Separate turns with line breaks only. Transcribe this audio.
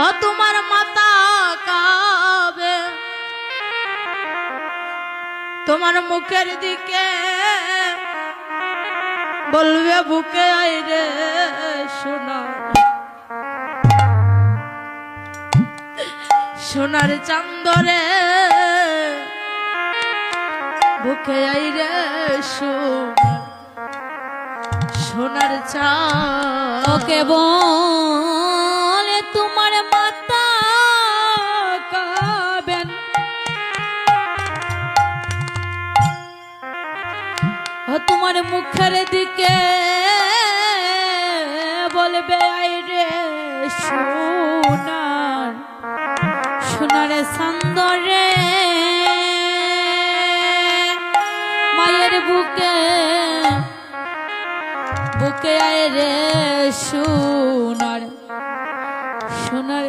ও তোমার মাতা কাবে তোমার মুখের দিকে বলবে বুকে আইরে সোনার সোনার চান্দরে বুকে আইরে সোনার সোনার চাঁদ
ওকে বলে তোমার মাতা কাবেন ও তোমার মুখের দিকে বলবে আইরে সোনার সোনার চান্দরে মায়ের বুকে বুকে আয় রে সোনার সোনার